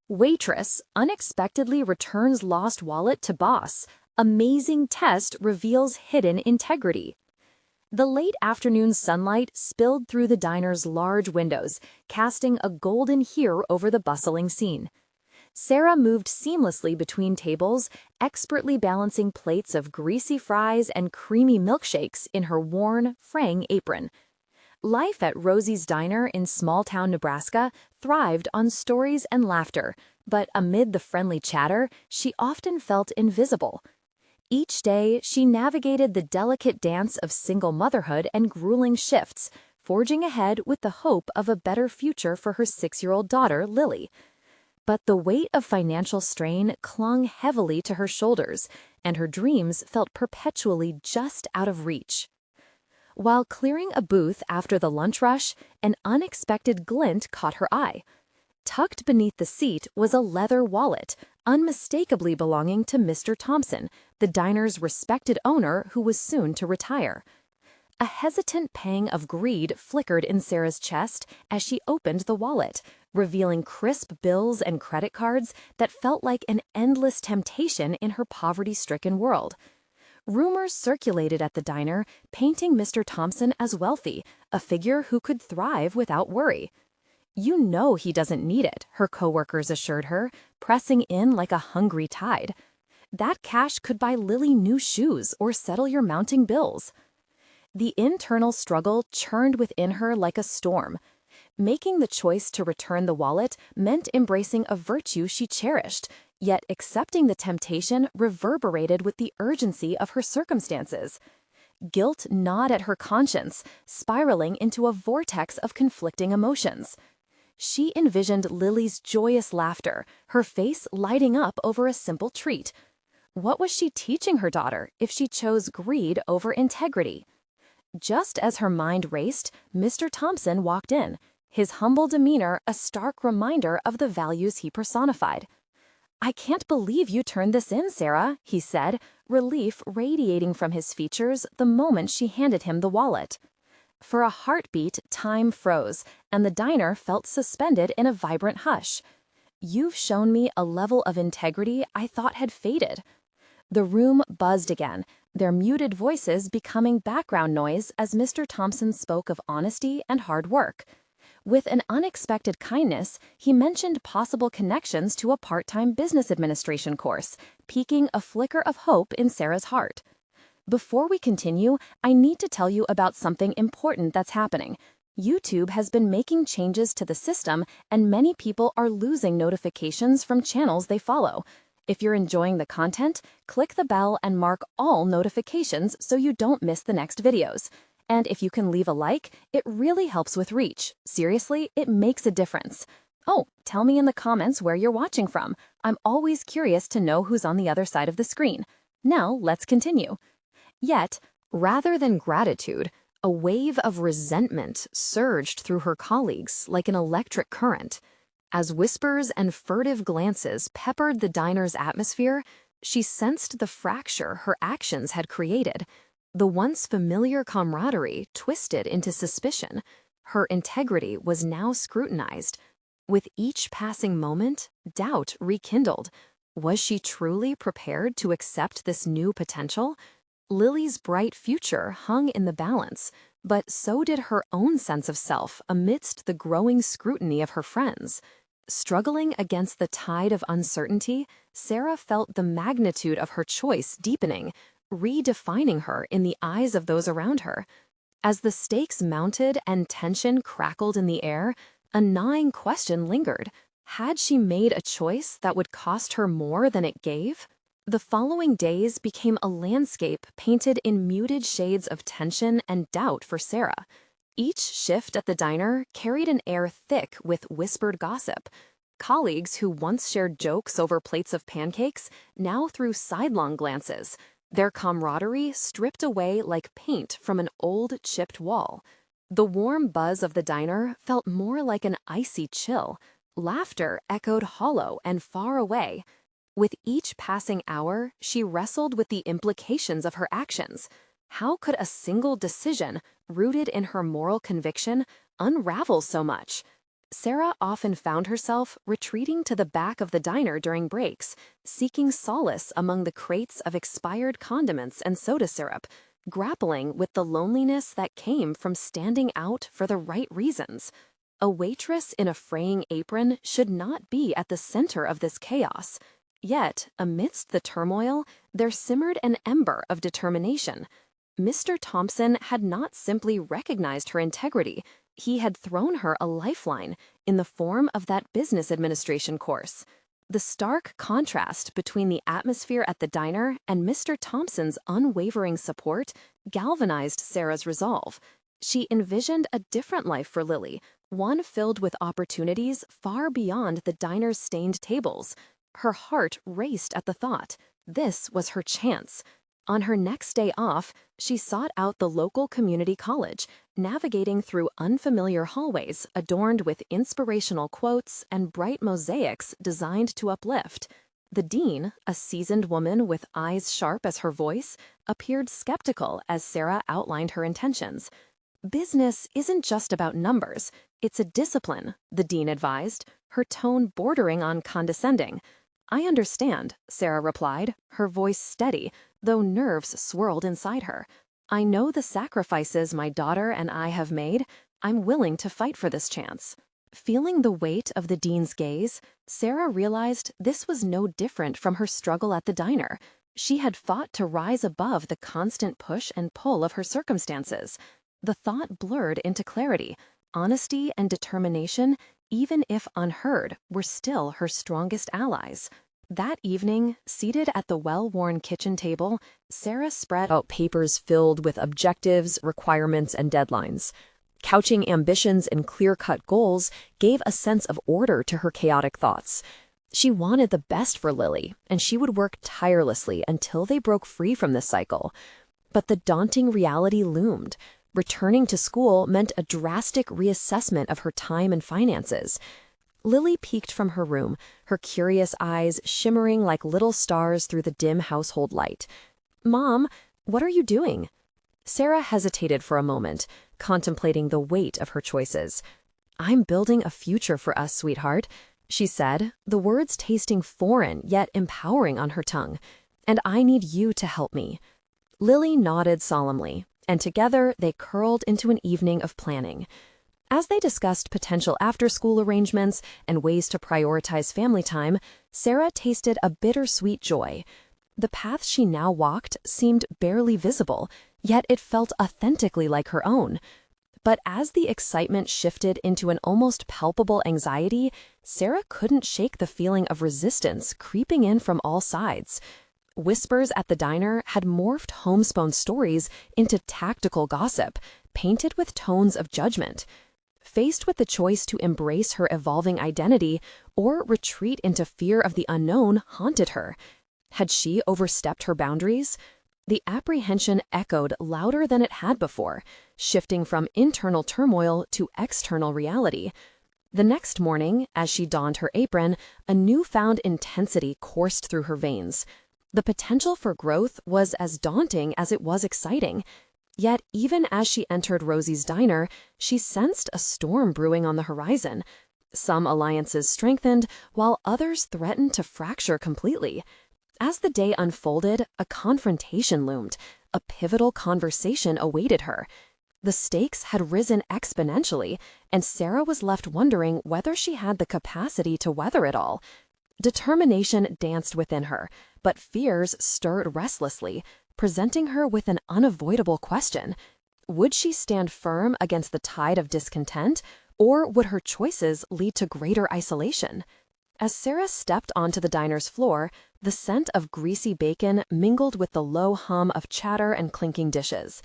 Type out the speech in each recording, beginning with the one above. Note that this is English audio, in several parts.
Waitress unexpectedly returns lost wallet to boss. Amazing test reveals hidden integrity. The late afternoon sunlight spilled through the diner's large windows, casting a golden hue over the bustling scene. Sarah moved seamlessly between tables, expertly balancing plates of greasy fries and creamy milkshakes in her worn, fraying apron. Life at Rosie's Diner in small-town Nebraska thrived on stories and laughter, but amid the friendly chatter, she often felt invisible. Each day, she navigated the delicate dance of single motherhood and grueling shifts, forging ahead with the hope of a better future for her 6-year-old daughter, Lily. But the weight of financial strain clung heavily to her shoulders, and her dreams felt perpetually just out of reach. While clearing a booth after the lunch rush, an unexpected glint caught her eye. Tucked beneath the seat was a leather wallet, unmistakably belonging to Mr. Thompson, the diner's respected owner who was soon to retire. A hesitant pang of greed flickered in Sarah's chest as she opened the wallet, revealing crisp bills and credit cards that felt like an endless temptation in her poverty-stricken world. Rumors circulated at the diner, painting Mr. Thompson as wealthy, a figure who could thrive without worry. "You know he doesn't need it," her coworkers assured her, pressing in like a hungry tide. "That cash could buy Lily new shoes or settle your mounting bills." The internal struggle churned within her like a storm. Making the choice to return the wallet meant embracing a virtue she cherished, yet accepting the temptation reverberated with the urgency of her circumstances. Guilt gnawed at her conscience, spiraling into a vortex of conflicting emotions. She envisioned Lily's joyous laughter, her face lighting up over a simple treat. What was she teaching her daughter if she chose greed over integrity? Just as her mind raced, Mr. Thompson walked in, his humble demeanor a stark reminder of the values he personified. "I can't believe you turned this in, Sarah," he said, relief radiating from his features the moment she handed him the wallet. For a heartbeat, time froze, and the diner felt suspended in a vibrant hush. "You've shown me a level of integrity I thought had faded." The room buzzed again, their muted voices becoming background noise as Mr. Thompson spoke of honesty and hard work. With an unexpected kindness, he mentioned possible connections to a part-time business administration course, piquing a flicker of hope in Sarah's heart. "Before we continue, I need to tell you about something important that's happening. YouTube has been making changes to the system, and many people are losing notifications from channels they follow. If you're enjoying the content, click the bell and mark all notifications so you don't miss the next videos. And if you can leave a like, it really helps with reach. Seriously, it makes a difference. Oh, tell me in the comments where you're watching from. I'm always curious to know who's on the other side of the screen. Now, let's continue." Yet, rather than gratitude, a wave of resentment surged through her colleagues like an electric current. As whispers and furtive glances peppered the diner's atmosphere, she sensed the fracture her actions had created. The once familiar camaraderie twisted into suspicion. Her integrity was now scrutinized. With each passing moment, doubt rekindled. Was she truly prepared to accept this new potential? Lily's bright future hung in the balance, but so did her own sense of self amidst the growing scrutiny of her friends. Struggling against the tide of uncertainty, Sarah felt the magnitude of her choice deepening, redefining her in the eyes of those around her. As the stakes mounted and tension crackled in the air, a gnawing question lingered. Had she made a choice that would cost her more than it gave? The following days became a landscape painted in muted shades of tension and doubt for Sarah. Each shift at the diner carried an air thick with whispered gossip. Colleagues who once shared jokes over plates of pancakes now threw sidelong glances, their camaraderie stripped away like paint from an old, chipped wall. The warm buzz of the diner felt more like an icy chill. Laughter echoed hollow and far away. With each passing hour, she wrestled with the implications of her actions. How could a single decision, rooted in her moral conviction, unravel so much? Sarah often found herself retreating to the back of the diner during breaks, seeking solace among the crates of expired condiments and soda syrup, grappling with the loneliness that came from standing out for the right reasons. A waitress in a fraying apron should not be at the center of this chaos. Yet, amidst the turmoil, there simmered an ember of determination. Mr. Thompson had not simply recognized her integrity, he had thrown her a lifeline in the form of that business administration course. The stark contrast between the atmosphere at the diner and Mr. Thompson's unwavering support galvanized Sarah's resolve. She envisioned a different life for Lily, one filled with opportunities far beyond the diner's stained tables. Her heart raced at the thought. This was her chance. On her next day off, she sought out the local community college, navigating through unfamiliar hallways adorned with inspirational quotes and bright mosaics designed to uplift. The dean, a seasoned woman with eyes sharp as her voice, appeared skeptical as Sarah outlined her intentions. "Business isn't just about numbers, it's a discipline," the dean advised, her tone bordering on condescending. "I understand," Sarah replied, her voice steady, though nerves swirled inside her. "I know the sacrifices my daughter and I have made. I'm willing to fight for this chance." Feeling the weight of the dean's gaze, Sarah realized this was no different from her struggle at the diner. She had fought to rise above the constant push and pull of her circumstances. The thought blurred into clarity. Honesty and determination, even if unheard, were still her strongest allies. That evening, seated at the well-worn kitchen table, Sarah spread out papers filled with objectives, requirements, and deadlines. Couching ambitions in clear-cut goals gave a sense of order to her chaotic thoughts. She wanted the best for Lily, and she would work tirelessly until they broke free from this cycle. But the daunting reality loomed. Returning to school meant a drastic reassessment of her time and finances. Lily peeked from her room, her curious eyes shimmering like little stars through the dim household light. "Mom, what are you doing?" Sarah hesitated for a moment, contemplating the weight of her choices. "I'm building a future for us, sweetheart," she said, the words tasting foreign yet empowering on her tongue. "And I need you to help me." Lily nodded solemnly, and together they curled into an evening of planning. As they discussed potential after-school arrangements and ways to prioritize family time, Sarah tasted a bittersweet joy. The path she now walked seemed barely visible, yet it felt authentically like her own. But as the excitement shifted into an almost palpable anxiety, Sarah couldn't shake the feeling of resistance creeping in from all sides. Whispers at the diner had morphed homespun stories into tactical gossip, painted with tones of judgment. Faced with the choice to embrace her evolving identity or retreat into fear of the unknown haunted her. Had she overstepped her boundaries? The apprehension echoed louder than it had before, shifting from internal turmoil to external reality. The next morning, as she donned her apron, a newfound intensity coursed through her veins. The potential for growth was as daunting as it was exciting. Yet even as she entered Rosie's diner, she sensed a storm brewing on the horizon. Some alliances strengthened, while others threatened to fracture completely. As the day unfolded, a confrontation loomed. A pivotal conversation awaited her. The stakes had risen exponentially, and Sarah was left wondering whether she had the capacity to weather it all. Determination danced within her, but fears stirred restlessly, presenting her with an unavoidable question. Would she stand firm against the tide of discontent, or would her choices lead to greater isolation? As Sarah stepped onto the diner's floor, the scent of greasy bacon mingled with the low hum of chatter and clinking dishes.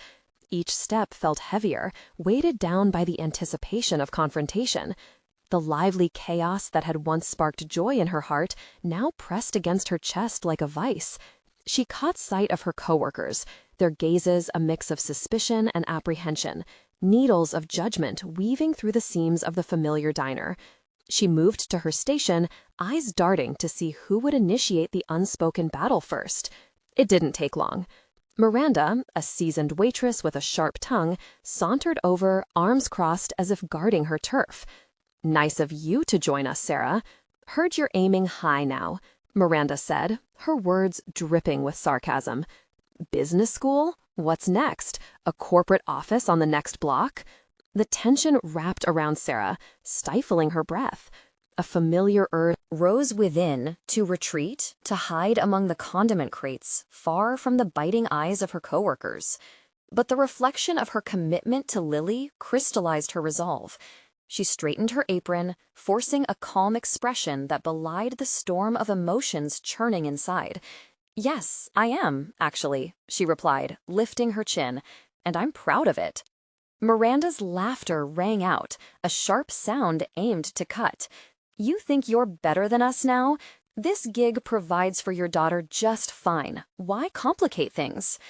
Each step felt heavier, weighted down by the anticipation of confrontation. The lively chaos that had once sparked joy in her heart now pressed against her chest like a vice. She caught sight of her coworkers, their gazes a mix of suspicion and apprehension, needles of judgment weaving through the seams of the familiar diner. She moved to her station, eyes darting to see who would initiate the unspoken battle first. It didn't take long. Miranda, a seasoned waitress with a sharp tongue, sauntered over, arms crossed as if guarding her turf. Nice of you to join us, Sarah. Heard you're aiming high now, Miranda said, her words dripping with sarcasm. Business school? What's next? A corporate office on the next block? The tension wrapped around Sarah, stifling her breath. A familiar urge rose within to retreat, to hide among the condiment crates, far from the biting eyes of her coworkers. But the reflection of her commitment to Lily crystallized her resolve. She straightened her apron, forcing a calm expression that belied the storm of emotions churning inside. "Yes, I am, actually," she replied, lifting her chin, "and I'm proud of it." Miranda's laughter rang out, a sharp sound aimed to cut. "You think you're better than us now? This gig provides for your daughter just fine. Why complicate things?"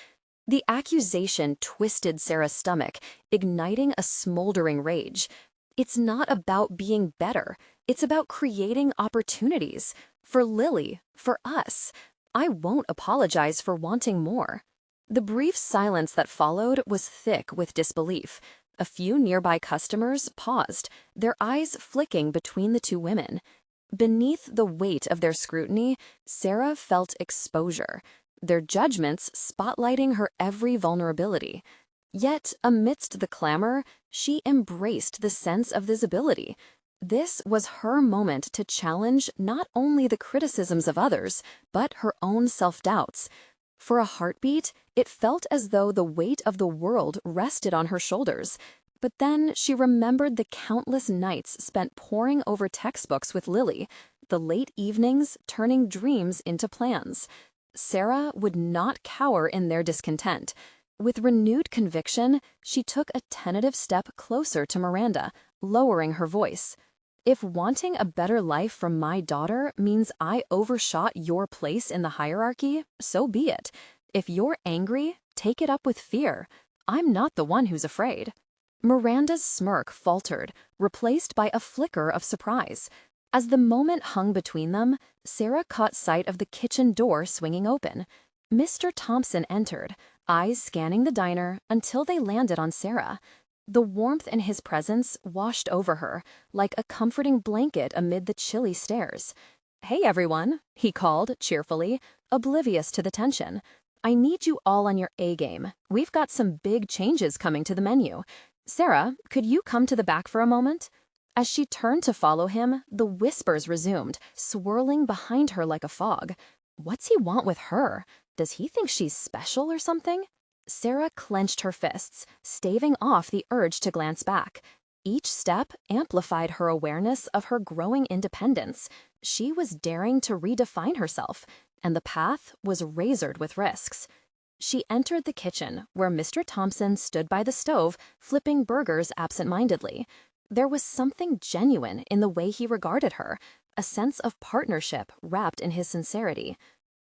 The accusation twisted Sarah's stomach, igniting a smoldering rage. It's not about being better. It's about creating opportunities. For Lily, for us. I won't apologize for wanting more. The brief silence that followed was thick with disbelief. A few nearby customers paused, their eyes flicking between the two women. Beneath the weight of their scrutiny, Sarah felt exposure, their judgments spotlighting her every vulnerability. Yet, amidst the clamor, she embraced the sense of visibility. This was her moment to challenge not only the criticisms of others, but her own self-doubts. For a heartbeat, it felt as though the weight of the world rested on her shoulders. But then she remembered the countless nights spent poring over textbooks with Lily, the late evenings turning dreams into plans. Sarah would not cower in their discontent. With renewed conviction, she took a tentative step closer to Miranda, lowering her voice. "If wanting a better life for my daughter means I overshot your place in the hierarchy, so be it. If you're angry, take it up with fear. I'm not the one who's afraid." Miranda's smirk faltered, replaced by a flicker of surprise. As the moment hung between them, Sarah caught sight of the kitchen door swinging open. Mr. Thompson entered, eyes scanning the diner until they landed on Sarah. The warmth in his presence washed over her, like a comforting blanket amid the chilly stares. "Hey, everyone," he called cheerfully, oblivious to the tension. "I need you all on your A-game. We've got some big changes coming to the menu. Sarah, could you come to the back for a moment?" As she turned to follow him, the whispers resumed, swirling behind her like a fog. What's he want with her? Does he think she's special or something? Sarah clenched her fists, staving off the urge to glance back. Each step amplified her awareness of her growing independence. She was daring to redefine herself, and the path was razored with risks. She entered the kitchen, where Mr. Thompson stood by the stove, flipping burgers absent-mindedly. There was something genuine in the way he regarded her, a sense of partnership wrapped in his sincerity.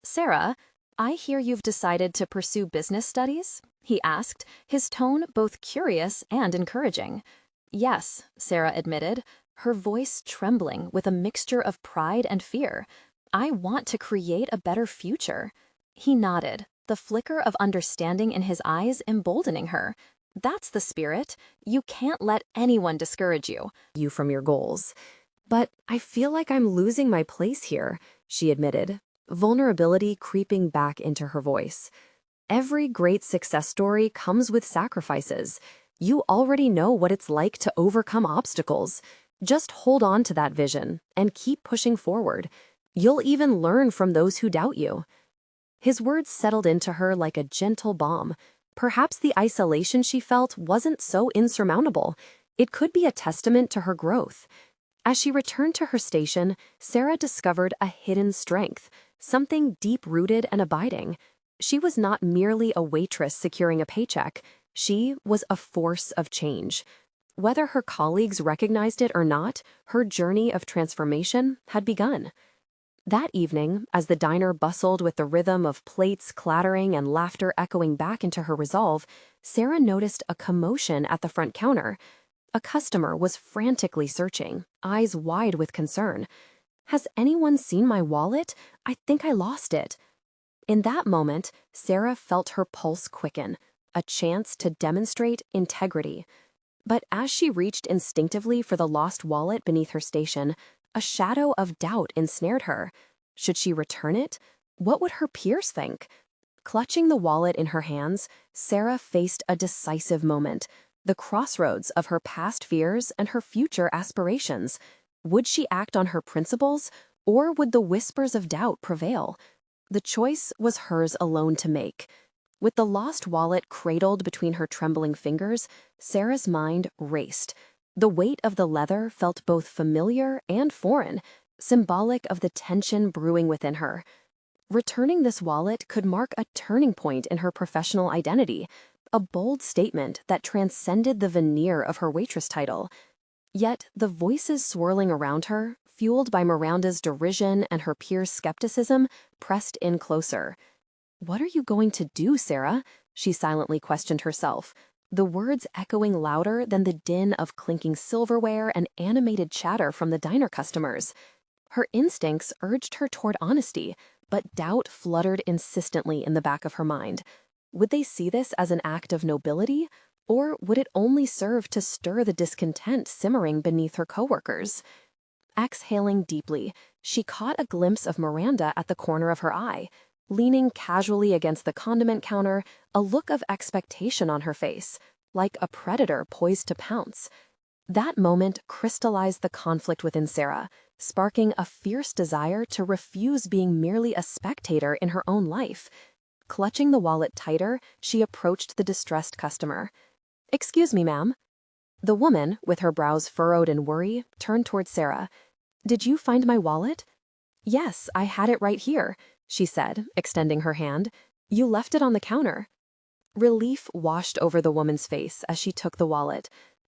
"Sarah, I hear you've decided to pursue business studies?" he asked, his tone both curious and encouraging. "Yes," Sarah admitted, her voice trembling with a mixture of pride and fear. "I want to create a better future." He nodded, the flicker of understanding in his eyes emboldening her. "That's the spirit. You can't let anyone discourage you from your goals." "But I feel like I'm losing my place here," she admitted, vulnerability creeping back into her voice. "Every great success story comes with sacrifices. You already know what it's like to overcome obstacles. Just hold on to that vision and keep pushing forward. You'll even learn from those who doubt you." His words settled into her like a gentle balm. Perhaps the isolation she felt wasn't so insurmountable. It could be a testament to her growth. As she returned to her station, Sarah discovered a hidden strength, something deep-rooted and abiding. She was not merely a waitress securing a paycheck. She was a force of change. Whether her colleagues recognized it or not, her journey of transformation had begun. That evening, as the diner bustled with the rhythm of plates clattering and laughter echoing back into her resolve, Sarah noticed a commotion at the front counter. A customer was frantically searching, eyes wide with concern. "Has anyone seen my wallet? I think I lost it." In that moment, Sarah felt her pulse quicken, a chance to demonstrate integrity. But as she reached instinctively for the lost wallet beneath her station, a shadow of doubt ensnared her. Should she return it? What would her peers think? Clutching the wallet in her hands, Sarah faced a decisive moment, the crossroads of her past fears and her future aspirations. Would she act on her principles, or would the whispers of doubt prevail? The choice was hers alone to make. With the lost wallet cradled between her trembling fingers, Sarah's mind raced. The weight of the leather felt both familiar and foreign, symbolic of the tension brewing within her. Returning this wallet could mark a turning point in her professional identity, a bold statement that transcended the veneer of her waitress title. Yet the voices swirling around her, fueled by Miranda's derision and her peers' skepticism, pressed in closer. "What are you going to do, Sarah?" she silently questioned herself, the words echoing louder than the din of clinking silverware and animated chatter from the diner customers. Her instincts urged her toward honesty, but doubt fluttered insistently in the back of her mind. Would they see this as an act of nobility, or would it only serve to stir the discontent simmering beneath her coworkers? Exhaling deeply, she caught a glimpse of Miranda at the corner of her eye. Leaning casually against the condiment counter, a look of expectation on her face, like a predator poised to pounce. That moment crystallized the conflict within Sarah, sparking a fierce desire to refuse being merely a spectator in her own life. Clutching the wallet tighter, she approached the distressed customer. "Excuse me, ma'am." The woman, with her brows furrowed in worry, turned toward Sarah. "Did you find my wallet?" "Yes, I had it right here," she said, extending her hand. "You left it on the counter." Relief washed over the woman's face as she took the wallet.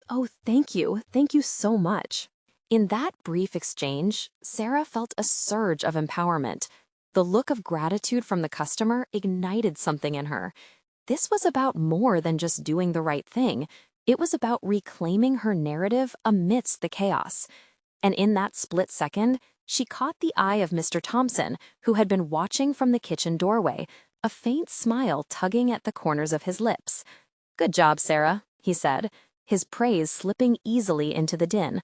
"Oh, thank you so much." In that brief exchange, Sarah felt a surge of empowerment. The look of gratitude from the customer ignited something in her. This was about more than just doing the right thing. It was about reclaiming her narrative amidst the chaos. And in that split second, she caught the eye of Mr. Thompson, who had been watching from the kitchen doorway, a faint smile tugging at the corners of his lips. "Good job, Sarah," he said, his praise slipping easily into the din.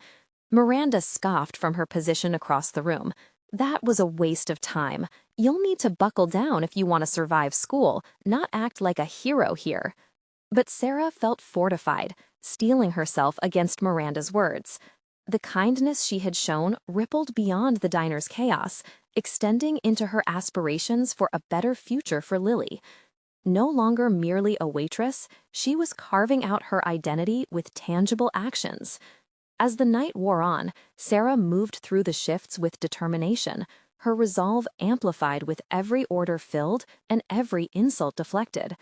Miranda scoffed from her position across the room. "That was a waste of time. You'll need to buckle down if you want to survive school, not act like a hero here." But Sarah felt fortified, steeling herself against Miranda's words. The kindness she had shown rippled beyond the diner's chaos, extending into her aspirations for a better future for Lily. No longer merely a waitress, she was carving out her identity with tangible actions. As the night wore on, Sarah moved through the shifts with determination, her resolve amplified with every order filled and every insult deflected.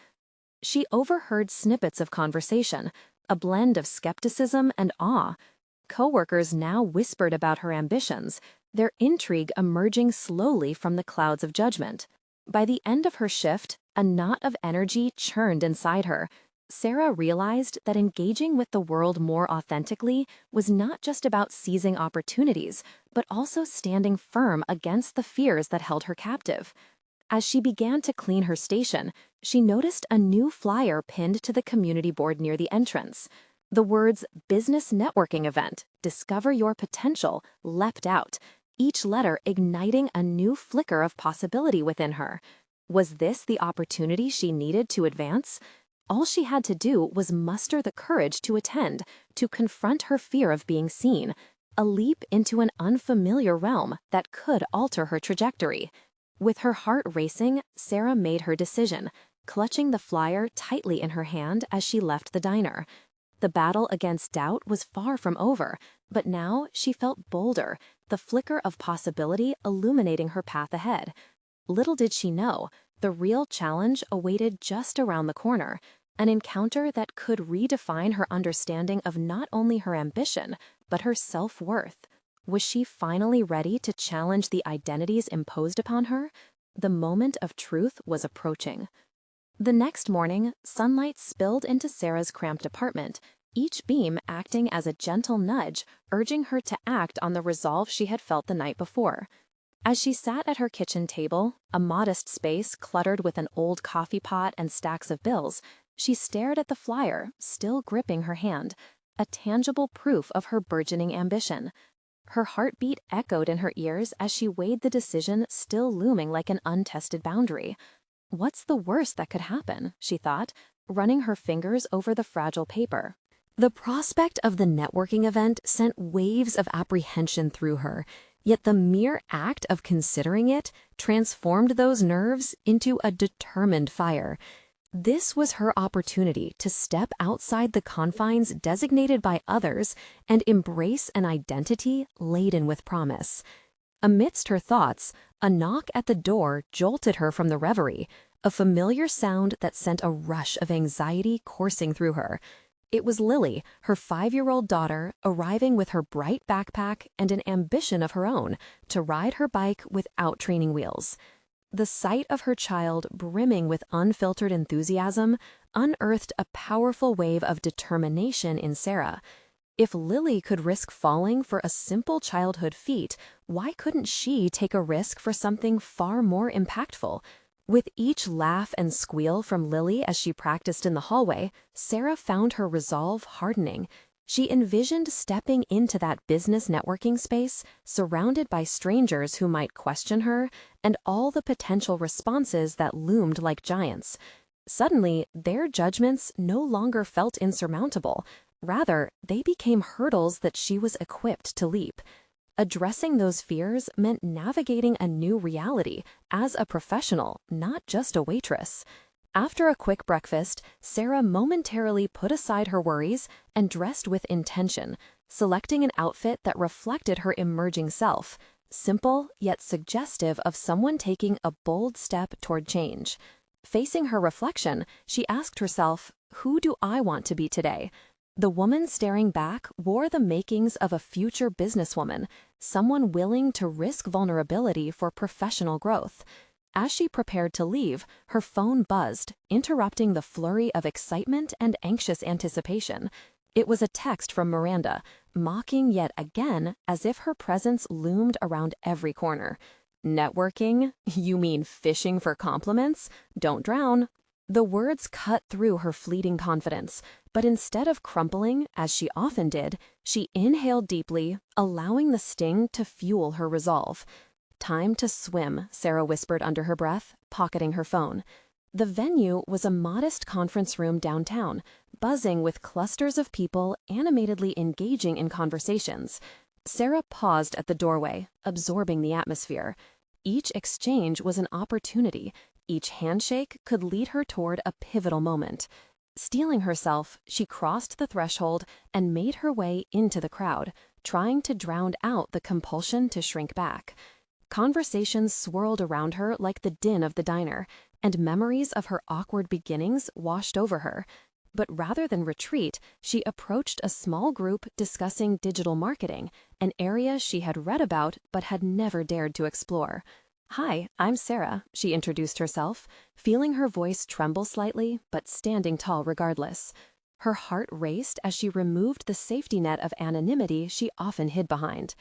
She overheard snippets of conversation, a blend of skepticism and awe. Coworkers now whispered about her ambitions, their intrigue emerging slowly from the clouds of judgment. By the end of her shift, a knot of energy churned inside her. Sarah realized that engaging with the world more authentically was not just about seizing opportunities, but also standing firm against the fears that held her captive. As she began to clean her station, she noticed a new flyer pinned to the community board near the entrance. The words "Business Networking Event, Discover Your Potential" leapt out, each letter igniting a new flicker of possibility within her. Was this the opportunity she needed to advance? All she had to do was muster the courage to attend, to confront her fear of being seen, a leap into an unfamiliar realm that could alter her trajectory. With her heart racing, Sarah made her decision, clutching the flyer tightly in her hand as she left the diner. The battle against doubt was far from over, but now she felt bolder, the flicker of possibility illuminating her path ahead. Little did she know, the real challenge awaited just around the corner, an encounter that could redefine her understanding of not only her ambition, but her self-worth. Was she finally ready to challenge the identities imposed upon her? The moment of truth was approaching. The next morning, sunlight spilled into Sarah's cramped apartment, each beam acting as a gentle nudge, urging her to act on the resolve she had felt the night before. As she sat at her kitchen table, a modest space cluttered with an old coffee pot and stacks of bills, she stared at the flyer, still gripping her hand. a tangible proof of her burgeoning ambition. Her heartbeat echoed in her ears as she weighed the decision still looming like an untested boundary. What's the worst that could happen, she thought, running her fingers over the fragile paper. The prospect of the networking event sent waves of apprehension through her, yet the mere act of considering it transformed those nerves into a determined fire. This was her opportunity to step outside the confines designated by others and embrace an identity laden with promise. Amidst her thoughts, a knock at the door jolted her from the reverie, a familiar sound that sent a rush of anxiety coursing through her. It was Lily, her 5-year-old daughter, arriving with her bright backpack and an ambition of her own to ride her bike without training wheels. The sight of her child brimming with unfiltered enthusiasm unearthed a powerful wave of determination in Sarah. If Lily could risk falling for a simple childhood feat, why couldn't she take a risk for something far more impactful? With each laugh and squeal from Lily as she practiced in the hallway, Sarah found her resolve hardening. She envisioned stepping into that business networking space, surrounded by strangers who might question her, and all the potential responses that loomed like giants. Suddenly, their judgments no longer felt insurmountable. Rather, they became hurdles that she was equipped to leap. Addressing those fears meant navigating a new reality as a professional, not just a waitress. After a quick breakfast, Sarah momentarily put aside her worries and dressed with intention, selecting an outfit that reflected her emerging self, simple yet suggestive of someone taking a bold step toward change. Facing her reflection, she asked herself, "Who do I want to be today?" The woman staring back wore the makings of a future businesswoman, someone willing to risk vulnerability for professional growth. As she prepared to leave, her phone buzzed, interrupting the flurry of excitement and anxious anticipation. It was a text from Miranda, mocking yet again as if her presence loomed around every corner. "Networking? You mean fishing for compliments? Don't drown." The words cut through her fleeting confidence, but instead of crumpling, as she often did, she inhaled deeply, allowing the sting to fuel her resolve. "Time to swim," Sarah whispered under her breath, pocketing her phone. The venue was a modest conference room downtown, buzzing with clusters of people animatedly engaging in conversations. Sarah paused at the doorway, absorbing the atmosphere. Each exchange was an opportunity. Each handshake could lead her toward a pivotal moment. Steeling herself, she crossed the threshold and made her way into the crowd, trying to drown out the compulsion to shrink back. Conversations swirled around her like the din of the diner, and memories of her awkward beginnings washed over her. But rather than retreat, she approached a small group discussing digital marketing, an area she had read about but had never dared to explore. "Hi, I'm Sarah," she introduced herself, feeling her voice tremble slightly, but standing tall regardless. Her heart raced as she removed the safety net of anonymity she often hid behind.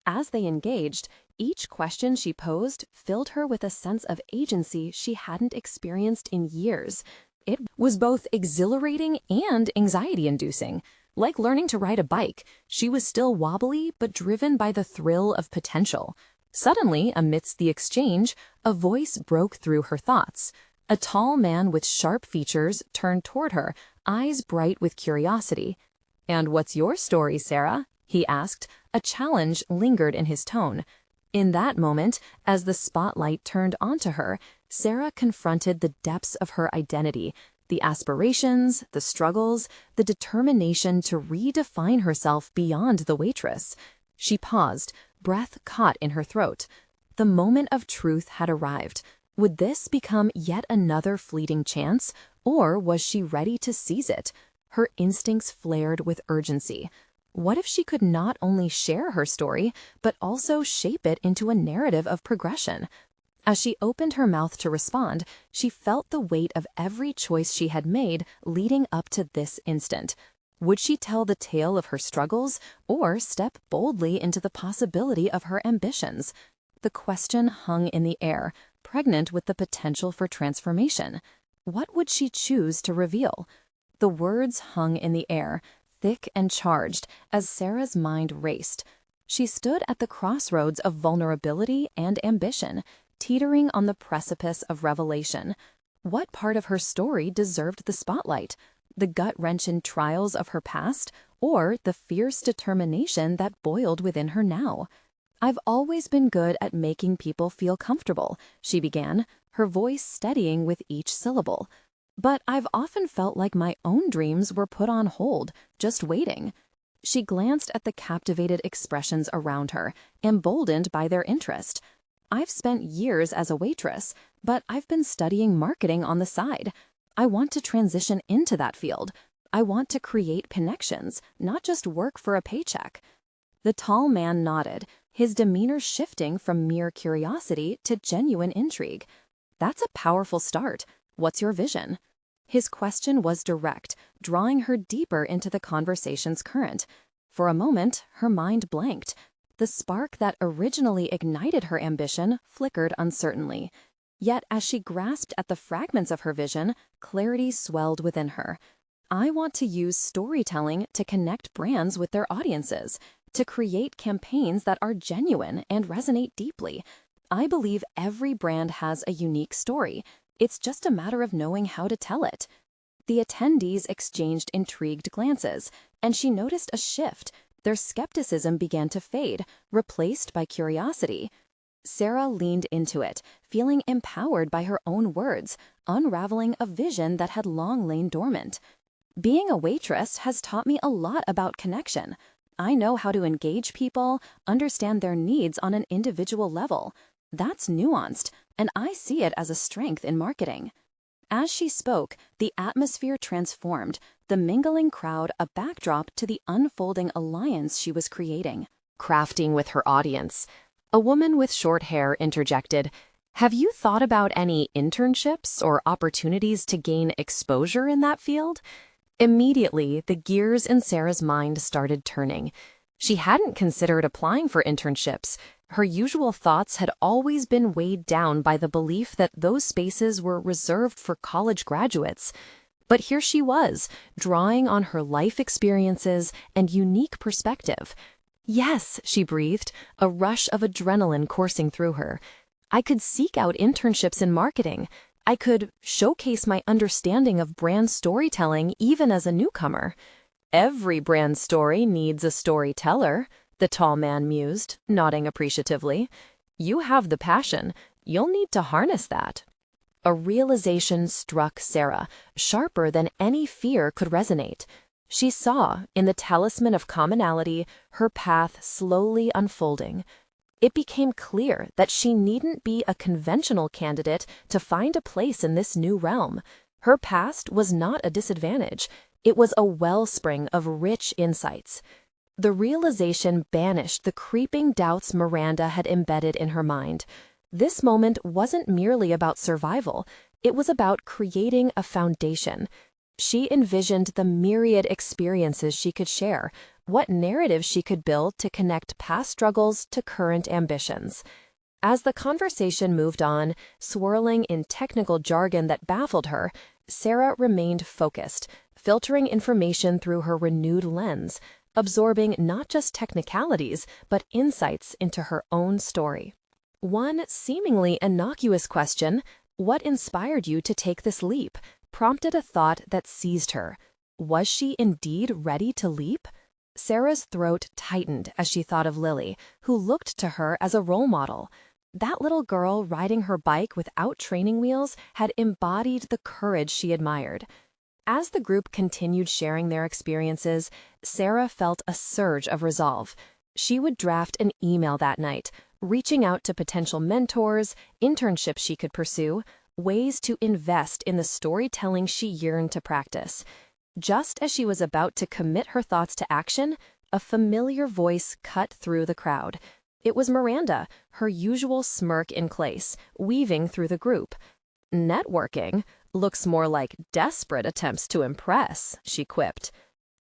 As they engaged, each question she posed filled her with a sense of agency she hadn't experienced in years. It was both exhilarating and anxiety-inducing. Like learning to ride a bike, she was still wobbly but driven by the thrill of potential. Suddenly, amidst the exchange, a voice broke through her thoughts. A tall man with sharp features turned toward her, eyes bright with curiosity. "And what's your story, Sarah?" he asked. A challenge lingered in his tone. In that moment, as the spotlight turned onto her, Sarah confronted the depths of her identity, the aspirations, the struggles, the determination to redefine herself beyond the waitress. She paused, breath caught in her throat. The moment of truth had arrived. Would this become yet another fleeting chance, or was she ready to seize it? Her instincts flared with urgency. What if she could not only share her story, but also shape it into a narrative of progression? As she opened her mouth to respond, she felt the weight of every choice she had made leading up to this instant. Would she tell the tale of her struggles, or step boldly into the possibility of her ambitions? The question hung in the air, pregnant with the potential for transformation. What would she choose to reveal? The words hung in the air, thick and charged as Sarah's mind raced. She stood at the crossroads of vulnerability and ambition, teetering on the precipice of revelation. What part of her story deserved the spotlight? The gut-wrenching trials of her past, or the fierce determination that boiled within her now? "I've always been good at making people feel comfortable," she began, her voice steadying with each syllable. "But I've often felt like my own dreams were put on hold, just waiting." She glanced at the captivated expressions around her, emboldened by their interest. "I've spent years as a waitress, but I've been studying marketing on the side. I want to transition into that field. I want to create connections, not just work for a paycheck." The tall man nodded, his demeanor shifting from mere curiosity to genuine intrigue. "That's a powerful start. What's your vision?" His question was direct, drawing her deeper into the conversation's current. For a moment, her mind blanked. The spark that originally ignited her ambition flickered uncertainly. Yet as she grasped at the fragments of her vision, clarity swelled within her. "I want to use storytelling to connect brands with their audiences, to create campaigns that are genuine and resonate deeply. I believe every brand has a unique story. It's just a matter of knowing how to tell it." The attendees exchanged intrigued glances, and she noticed a shift. Their skepticism began to fade, replaced by curiosity. Sarah leaned into it, feeling empowered by her own words, unraveling a vision that had long lain dormant. "Being a waitress has taught me a lot about connection. I know how to engage people, understand their needs on an individual level. That's nuanced, and I see it as a strength in marketing." As she spoke, the atmosphere transformed, the mingling crowd a backdrop to the unfolding alliance she was creating. Crafting with her audience. A woman with short hair interjected, "Have you thought about any internships or opportunities to gain exposure in that field?" Immediately, the gears in Sarah's mind started turning. She hadn't considered applying for internships. Her usual thoughts had always been weighed down by the belief that those spaces were reserved for college graduates. But here she was, drawing on her life experiences and unique perspective. "Yes," she breathed, a rush of adrenaline coursing through her. "I could seek out internships in marketing. I could showcase my understanding of brand storytelling even as a newcomer." "Every brand story needs a storyteller," the tall man mused, nodding appreciatively. "You have the passion. You'll need to harness that." A realization struck Sarah, sharper than any fear could resonate. She saw, in the talisman of commonality, her path slowly unfolding. It became clear that she needn't be a conventional candidate to find a place in this new realm. Her past was not a disadvantage. It was a wellspring of rich insights. The realization banished the creeping doubts Miranda had embedded in her mind. This moment wasn't merely about survival. It was about creating a foundation. She envisioned the myriad experiences she could share, what narrative she could build to connect past struggles to current ambitions. As the conversation moved on, swirling in technical jargon that baffled her, Sarah remained focused, filtering information through her renewed lens, absorbing not just technicalities, but insights into her own story. One seemingly innocuous question, "What inspired you to take this leap?" prompted a thought that seized her. Was she indeed ready to leap? Sarah's throat tightened as she thought of Lily, who looked to her as a role model. That little girl riding her bike without training wheels had embodied the courage she admired. As the group continued sharing their experiences, Sarah felt a surge of resolve. She would draft an email that night, reaching out to potential mentors, internships she could pursue, ways to invest in the storytelling she yearned to practice. Just as she was about to commit her thoughts to action, a familiar voice cut through the crowd. It was Miranda, her usual smirk in place, weaving through the group. "Networking looks more like desperate attempts to impress," she quipped.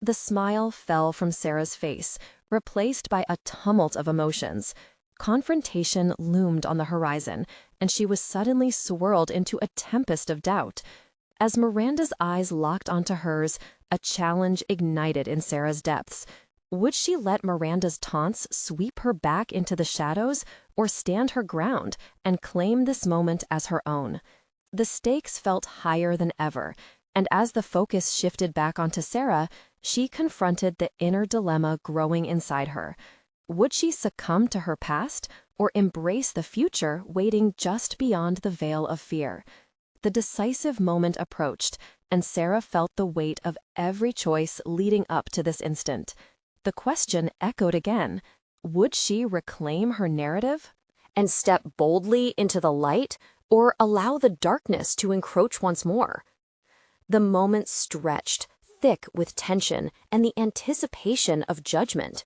The smile fell from Sarah's face, replaced by a tumult of emotions. Confrontation loomed on the horizon, and she was suddenly swirled into a tempest of doubt. As Miranda's eyes locked onto hers, A challenge ignited in Sarah's depths. Would she let Miranda's taunts sweep her back into the shadows, or stand her ground and claim this moment as her own? The stakes felt higher than ever, and as the focus shifted back onto Sarah, she confronted the inner dilemma growing inside her. Would she succumb to her past, or embrace the future waiting just beyond the veil of fear? The decisive moment approached, and Sarah felt the weight of every choice leading up to this instant. The question echoed again. Would she reclaim her narrative and step boldly into the light, or allow the darkness to encroach once more? The moment stretched, thick with tension and the anticipation of judgment.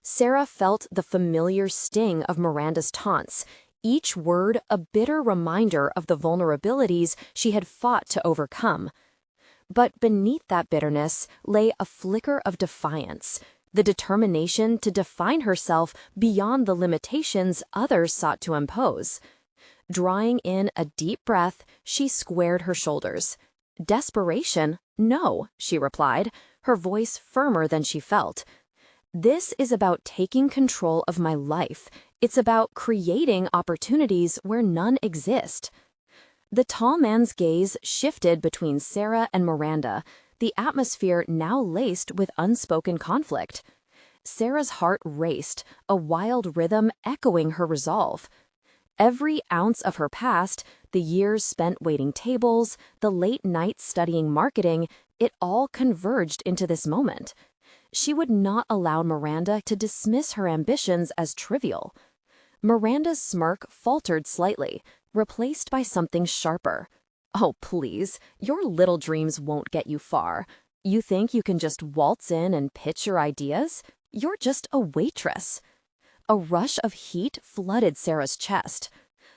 Sarah felt the familiar sting of Miranda's taunts, each word a bitter reminder of the vulnerabilities she had fought to overcome. But beneath that bitterness lay a flicker of defiance, the determination to define herself beyond the limitations others sought to impose. Drawing in a deep breath, she squared her shoulders. Desperation? No, she replied, her voice firmer than she felt. This is about taking control of my life. It's about creating opportunities where none exist. The tall man's gaze shifted between Sarah and Miranda, the atmosphere now laced with unspoken conflict. Sarah's heart raced, a wild rhythm echoing her resolve. Every ounce of her past, the years spent waiting tables, the late nights studying marketing, it all converged into this moment. She would not allow Miranda to dismiss her ambitions as trivial. Miranda's smirk faltered slightly, replaced by something sharper. Oh, please, your little dreams won't get you far. You think you can just waltz in and pitch your ideas? You're just a waitress. A rush of heat flooded Sarah's chest.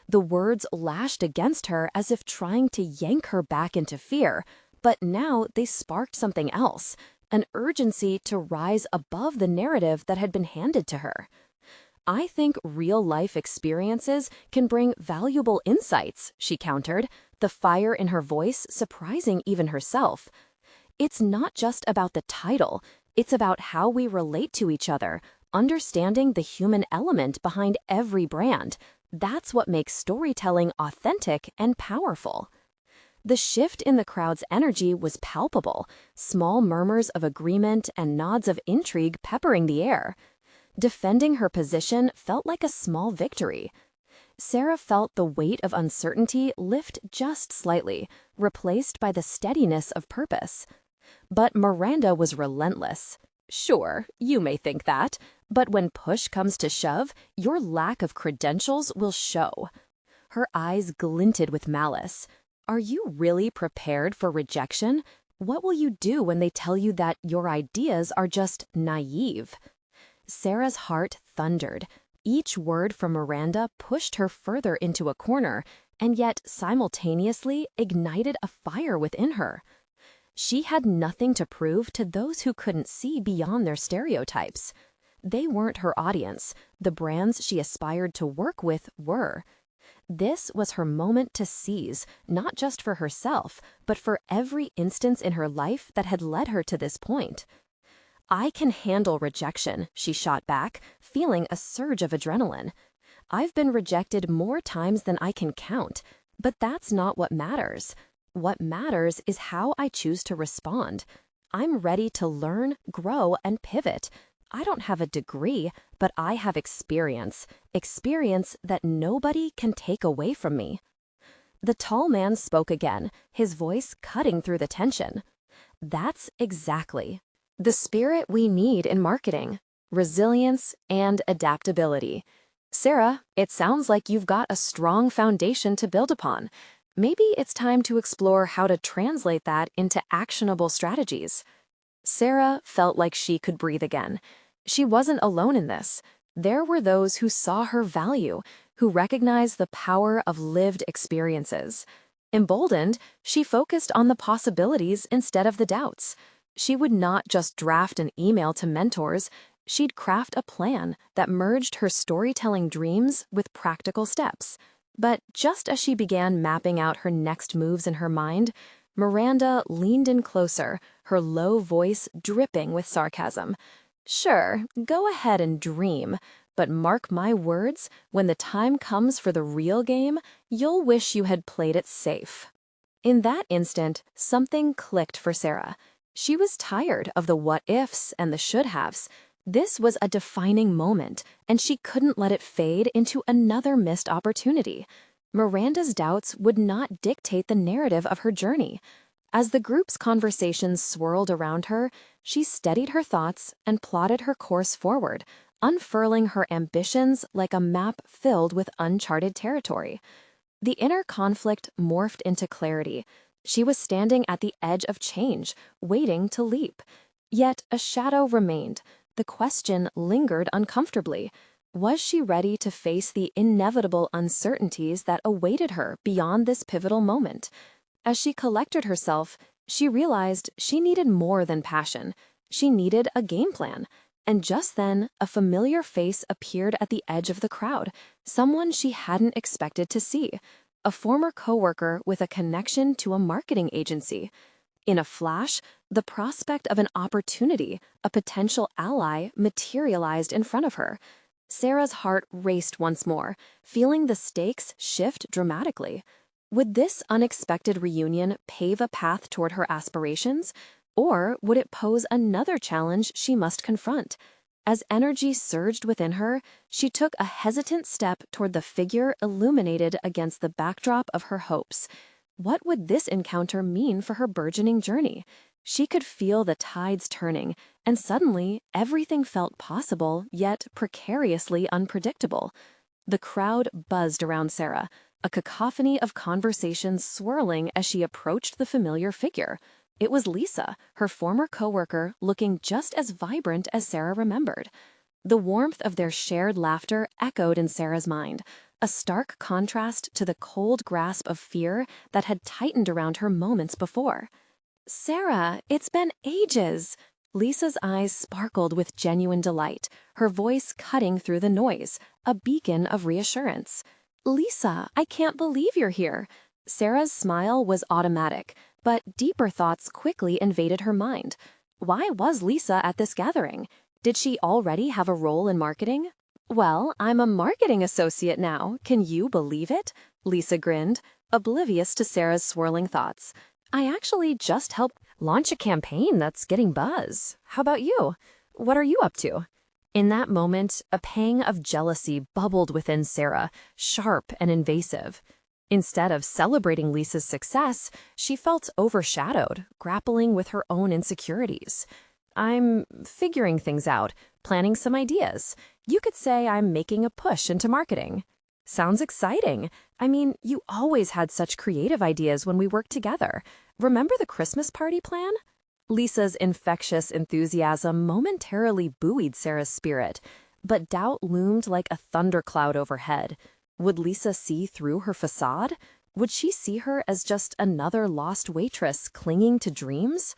The words lashed against her as if trying to yank her back into fear, but now they sparked something else, an urgency to rise above the narrative that had been handed to her. I think real-life experiences can bring valuable insights, she countered, the fire in her voice surprising even herself. It's not just about the title, it's about how we relate to each other, understanding the human element behind every brand. That's what makes storytelling authentic and powerful. The shift in the crowd's energy was palpable, small murmurs of agreement and nods of intrigue peppering the air. Defending her position felt like a small victory. Sarah felt the weight of uncertainty lift just slightly, replaced by the steadiness of purpose. But Miranda was relentless. Sure, you may think that, but when push comes to shove, your lack of credentials will show. Her eyes glinted with malice. Are you really prepared for rejection? What will you do when they tell you that your ideas are just naive? Sarah's heart thundered. Each word from Miranda pushed her further into a corner, and yet simultaneously ignited a fire within her. She had nothing to prove to those who couldn't see beyond their stereotypes. They weren't her audience. The brands she aspired to work with were. This was her moment to seize, not just for herself, but for every instance in her life that had led her to this point. I can handle rejection, she shot back, feeling a surge of adrenaline. I've been rejected more times than I can count, but that's not what matters. What matters is how I choose to respond. I'm ready to learn, grow, and pivot. I don't have a degree, but I have experience that nobody can take away from me. The tall man spoke again, his voice cutting through the tension. That's exactly the spirit we need in marketing: resilience and adaptability. Sarah, it sounds like you've got a strong foundation to build upon. Maybe it's time to explore how to translate that into actionable strategies. Sarah felt like she could breathe again. She wasn't alone in this. There were those who saw her value, who recognized the power of lived experiences. Emboldened, she focused on the possibilities instead of the doubts. She would not just draft an email to mentors, she'd craft a plan that merged her storytelling dreams with practical steps. But just as she began mapping out her next moves in her mind, Miranda leaned in closer, her low voice dripping with sarcasm. Sure, go ahead and dream, but mark my words, when the time comes for the real game, you'll wish you had played it safe. In that instant, something clicked for Sarah. She was tired of the what-ifs and the should-haves. This was a defining moment, and she couldn't let it fade into another missed opportunity. Miranda's doubts would not dictate the narrative of her journey. As the group's conversations swirled around her, she steadied her thoughts and plotted her course forward, unfurling her ambitions like a map filled with uncharted territory. The inner conflict morphed into clarity. She was standing at the edge of change, waiting to leap. Yet a shadow remained. The question lingered uncomfortably. Was she ready to face the inevitable uncertainties that awaited her beyond this pivotal moment? As she collected herself, she realized she needed more than passion. She needed a game plan. And just then, a familiar face appeared at the edge of the crowd, someone she hadn't expected to see, a former coworker with a connection to a marketing agency. In a flash, the prospect of an opportunity, a potential ally, materialized in front of her. Sarah's heart raced once more, feeling the stakes shift dramatically. Would this unexpected reunion pave a path toward her aspirations? Or would it pose another challenge she must confront? As energy surged within her, she took a hesitant step toward the figure illuminated against the backdrop of her hopes. What would this encounter mean for her burgeoning journey? She could feel the tides turning, and suddenly everything felt possible, yet precariously unpredictable. The crowd buzzed around Sarah, a cacophony of conversations swirling as she approached the familiar figure. It was Lisa, her former coworker, looking just as vibrant as Sarah remembered. The warmth of their shared laughter echoed in Sarah's mind, a stark contrast to the cold grasp of fear that had tightened around her moments before. "Sarah, it's been ages!" Lisa's eyes sparkled with genuine delight, her voice cutting through the noise, a beacon of reassurance. "Lisa, I can't believe you're here." Sarah's smile was automatic, but deeper thoughts quickly invaded her mind. Why was Lisa at this gathering? Did she already have a role in marketing? "Well, I'm a marketing associate now. Can you believe it?" Lisa grinned, oblivious to Sarah's swirling thoughts. "I actually just helped launch a campaign that's getting buzz. How about you? What are you up to?" In that moment, a pang of jealousy bubbled within Sarah, sharp and invasive. Instead of celebrating Lisa's success, she felt overshadowed, grappling with her own insecurities. "I'm figuring things out, planning some ideas. You could say I'm making a push into marketing." "Sounds exciting. I mean, you always had such creative ideas when we worked together. Remember the Christmas party plan?" Lisa's infectious enthusiasm momentarily buoyed Sarah's spirit, but doubt loomed like a thundercloud overhead. Would Lisa see through her facade? Would she see her as just another lost waitress clinging to dreams?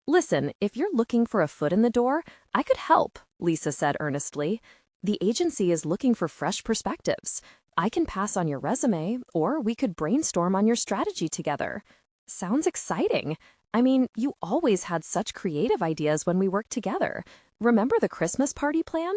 "Listen, if you're looking for a foot in the door, I could help," Lisa said earnestly. "The agency is looking for fresh perspectives. I can pass on your resume, or we could brainstorm on your strategy together." "Sounds exciting. I mean, you always had such creative ideas when we worked together. Remember the Christmas party plan?"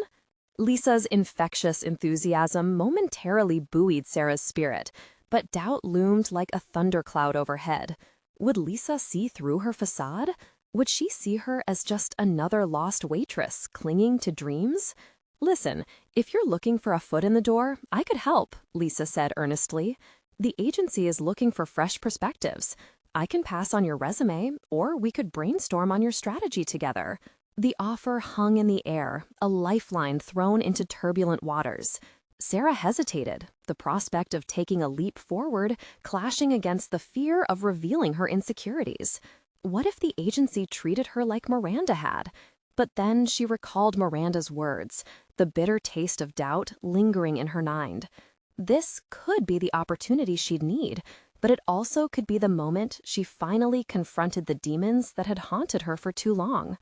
Lisa's infectious enthusiasm momentarily buoyed Sarah's spirit, but doubt loomed like a thundercloud overhead. Would Lisa see through her facade? Would she see her as just another lost waitress clinging to dreams? "Listen, if you're looking for a foot in the door, I could help," Lisa said earnestly. "The agency is looking for fresh perspectives. I can pass on your resume, or we could brainstorm on your strategy together." The offer hung in the air, a lifeline thrown into turbulent waters. Sarah hesitated, the prospect of taking a leap forward clashing against the fear of revealing her insecurities. What if the agency treated her like Miranda had? But then she recalled Miranda's words, the bitter taste of doubt lingering in her mind. This could be the opportunity she'd need, but it also could be the moment she finally confronted the demons that had haunted her for too long.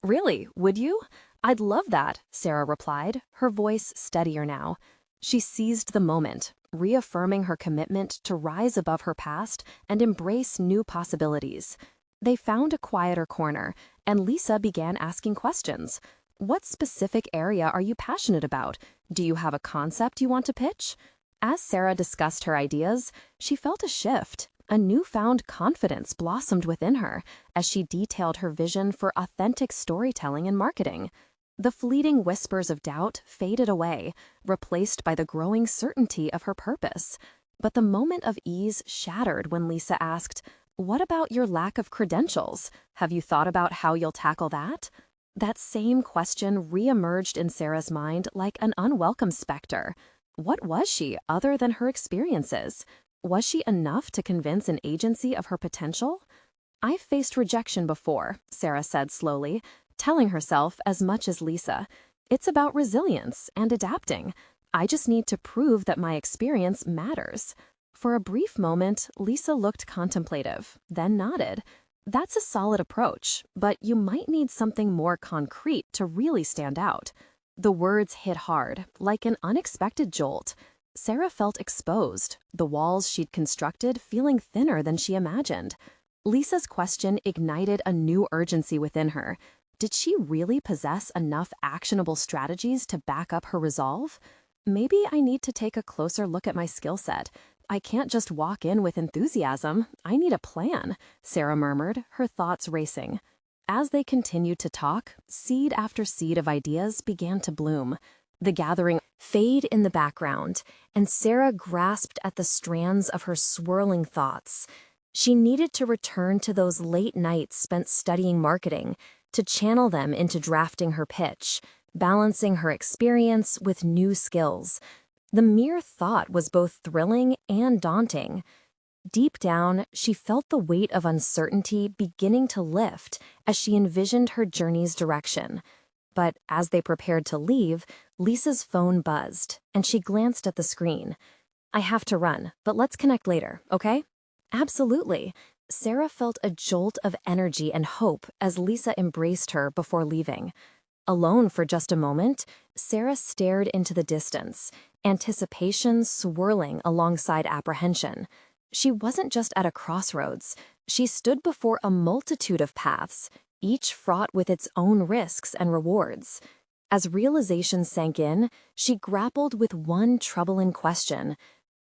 "Really, would you? I'd love that," Sarah replied, her voice steadier now. She seized the moment. reaffirming her commitment to rise above her past and embrace new possibilities. They found a quieter corner, and Lisa began asking questions. What specific area are you passionate about? Do you have a concept you want to pitch? As Sarah discussed her ideas, she felt a shift. A newfound confidence blossomed within her as she detailed her vision for authentic storytelling and marketing. The fleeting whispers of doubt faded away, replaced by the growing certainty of her purpose. But the moment of ease shattered when Lisa asked, "What about your lack of credentials? Have you thought about how you'll tackle that?" That same question reemerged in Sarah's mind like an unwelcome specter. What was she other than her experiences? Was she enough to convince an agency of her potential? "I've faced rejection before," Sarah said slowly, telling herself as much as Lisa. "It's about resilience and adapting. I just need to prove that my experience matters." For a brief moment, Lisa looked contemplative, then nodded. "That's a solid approach, but you might need something more concrete to really stand out." The words hit hard, like an unexpected jolt. Sarah felt exposed, the walls she'd constructed feeling thinner than she imagined. Lisa's question ignited a new urgency within her. Did she really possess enough actionable strategies to back up her resolve? "Maybe I need to take a closer look at my skill set. I can't just walk in with enthusiasm. I need a plan," Sarah murmured, her thoughts racing. As they continued to talk, seed after seed of ideas began to bloom. The gathering fade in the background, and Sarah grasped at the strands of her swirling thoughts. She needed to return to those late nights spent studying marketing, to channel them into drafting her pitch, balancing her experience with new skills. The mere thought was both thrilling and daunting. Deep down, she felt the weight of uncertainty beginning to lift as she envisioned her journey's direction. But as they prepared to leave, Lisa's phone buzzed, and she glanced at the screen. "I have to run, but let's connect later, okay?" "Absolutely." Sarah felt a jolt of energy and hope as Lisa embraced her before leaving. Alone for just a moment, Sarah stared into the distance, anticipation swirling alongside apprehension. She wasn't just at a crossroads. She stood before a multitude of paths, each fraught with its own risks and rewards. As realization sank in, she grappled with one troubling question.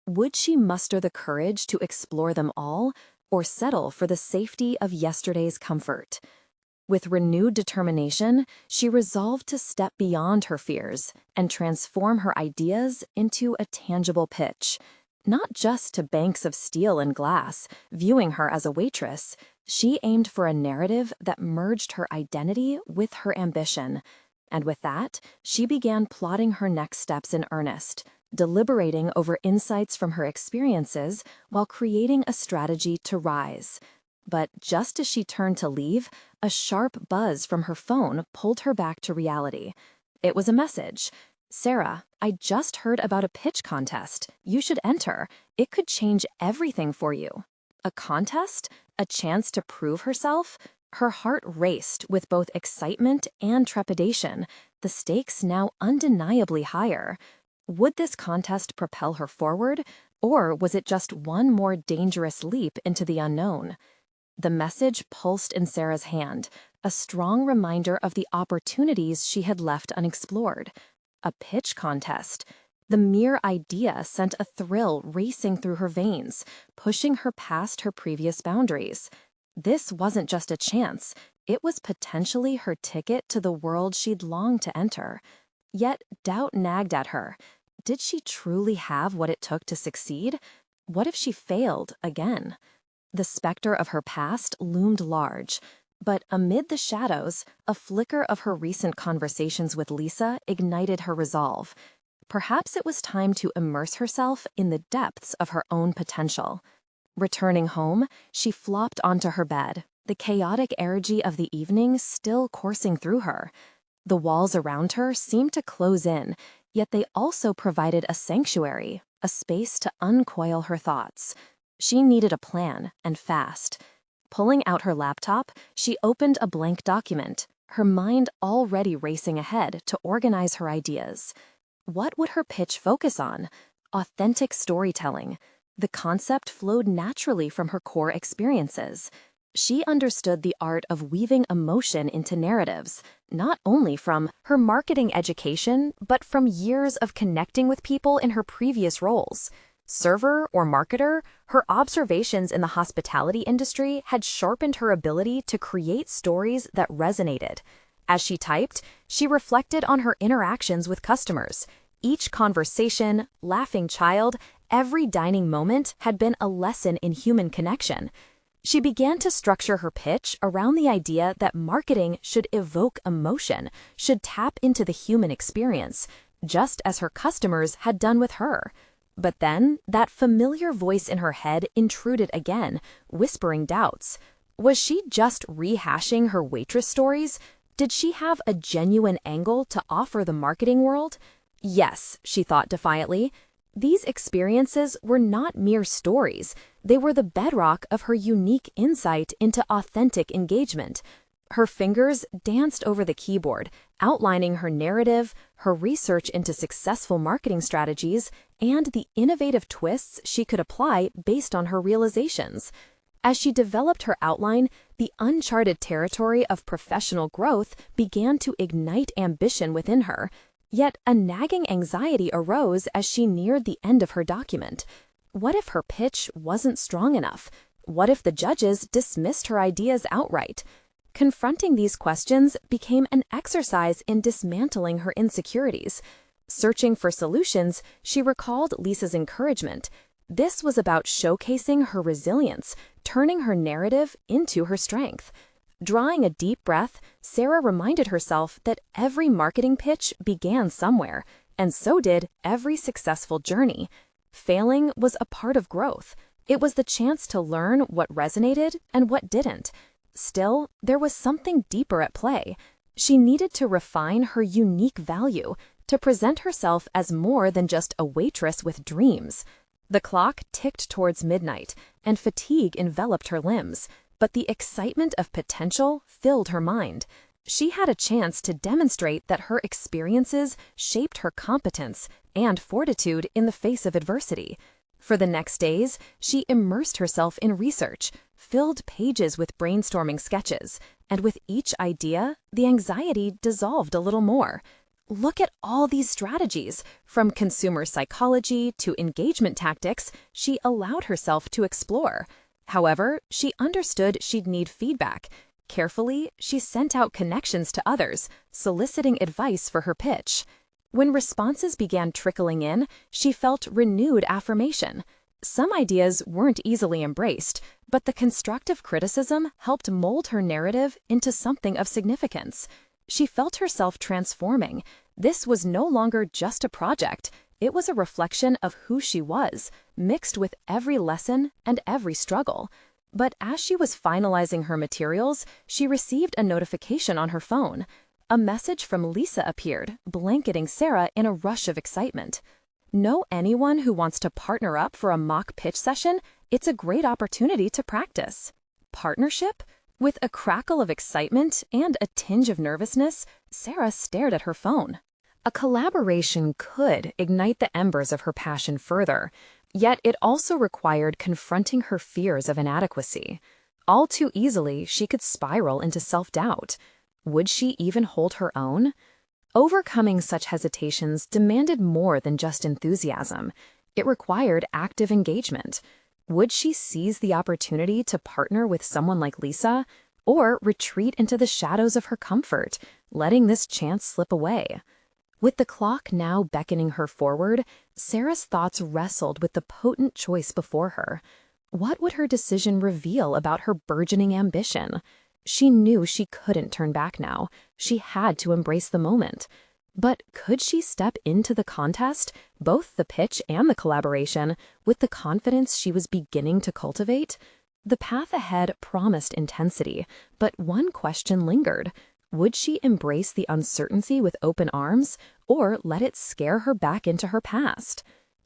Would she muster the courage to explore them all, or settle for the safety of yesterday's comfort? With renewed determination, she resolved to step beyond her fears and transform her ideas into a tangible pitch. Not just to banks of steel and glass, viewing her as a waitress, she aimed for a narrative that merged her identity with her ambition. And with that, she began plotting her next steps in earnest, deliberating over insights from her experiences while creating a strategy to rise. But just as she turned to leave, a sharp buzz from her phone pulled her back to reality. It was a message. "Sarah, I just heard about a pitch contest. You should enter. It could change everything for you." A contest? A chance to prove herself? Her heart raced with both excitement and trepidation, the stakes now undeniably higher. Would this contest propel her forward, or was it just one more dangerous leap into the unknown? The message pulsed in Sarah's hand, a strong reminder of the opportunities she had left unexplored. A pitch contest. The mere idea sent a thrill racing through her veins, pushing her past her previous boundaries. This wasn't just a chance, it was potentially her ticket to the world she'd longed to enter. Yet doubt nagged at her. Did she truly have what it took to succeed? What if she failed again? The specter of her past loomed large, but amid the shadows, a flicker of her recent conversations with Lisa ignited her resolve. Perhaps it was time to immerse herself in the depths of her own potential. Returning home, she flopped onto her bed, the chaotic energy of the evening still coursing through her. The walls around her seemed to close in, yet they also provided a sanctuary, a space to uncoil her thoughts. She needed a plan, and fast. Pulling out her laptop, she opened a blank document, her mind already racing ahead to organize her ideas. What would her pitch focus on? authentic storytelling. The concept flowed naturally from her core experiences. She understood the art of weaving emotion into narratives, not only from her marketing education, but from years of connecting with people in her previous roles. Server or marketer, her observations in the hospitality industry had sharpened her ability to create stories that resonated. As she typed, she reflected on her interactions with customers. Each conversation, laughing child, every dining moment had been a lesson in human connection. She began to structure her pitch around the idea that marketing should evoke emotion, should tap into the human experience, just as her customers had done with her. But then, that familiar voice in her head intruded again, whispering doubts. Was she just rehashing her waitress stories? Did she have a genuine angle to offer the marketing world? Yes, she thought defiantly. These experiences were not mere stories. They were the bedrock of her unique insight into authentic engagement. Her fingers danced over the keyboard, outlining her narrative, her research into successful marketing strategies, and the innovative twists she could apply based on her realizations. As she developed her outline, the uncharted territory of professional growth began to ignite ambition within her. Yet a nagging anxiety arose as she neared the end of her document. What if her pitch wasn't strong enough? What if the judges dismissed her ideas outright? Confronting these questions became an exercise in dismantling her insecurities. Searching for solutions, she recalled Lisa's encouragement. This was about showcasing her resilience, turning her narrative into her strength. Drawing a deep breath, Sarah reminded herself that every marketing pitch began somewhere, and so did every successful journey. Failing was a part of growth. It was the chance to learn what resonated and what didn't. Still, there was something deeper at play. She needed to refine her unique value, to present herself as more than just a waitress with dreams. The clock ticked towards midnight, and fatigue enveloped her limbs, but the excitement of potential filled her mind. She had a chance to demonstrate that her experiences shaped her competence and fortitude in the face of adversity. For the next days, she immersed herself in research, filled pages with brainstorming sketches, and with each idea, the anxiety dissolved a little more. Look at all these strategies. From consumer psychology to engagement tactics, she allowed herself to explore. However, she understood she'd need feedback. Carefully, she sent out connections to others, soliciting advice for her pitch. When responses began trickling in, she felt renewed affirmation. Some ideas weren't easily embraced, but the constructive criticism helped mold her narrative into something of significance. She felt herself transforming. This was no longer just a project. It was a reflection of who she was, mixed with every lesson and every struggle. But as she was finalizing her materials, she received a notification on her phone. A message from Lisa appeared, blanketing Sarah in a rush of excitement. Know anyone who wants to partner up for a mock pitch session? It's a great opportunity to practice. Partnership? With a crackle of excitement and a tinge of nervousness, Sarah stared at her phone. A collaboration could ignite the embers of her passion further, yet it also required confronting her fears of inadequacy. All too easily, she could spiral into self-doubt. Would she even hold her own? Overcoming such hesitations demanded more than just enthusiasm. It required active engagement. Would she seize the opportunity to partner with someone like Lisa, or retreat into the shadows of her comfort, letting this chance slip away? With the clock now beckoning her forward, Sarah's thoughts wrestled with the potent choice before her. What would her decision reveal about her burgeoning ambition? She knew she couldn't turn back now. She had to embrace the moment. But could she step into the contest, both the pitch and the collaboration, with the confidence she was beginning to cultivate? The path ahead promised intensity, but one question lingered. Would she embrace the uncertainty with open arms, or let it scare her back into her past?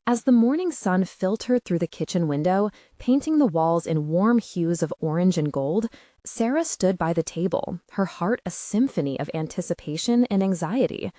As the morning sun filtered through the kitchen window, painting the walls in warm hues of orange and gold, Sarah stood by the table, her heart a symphony of anticipation and anxiety.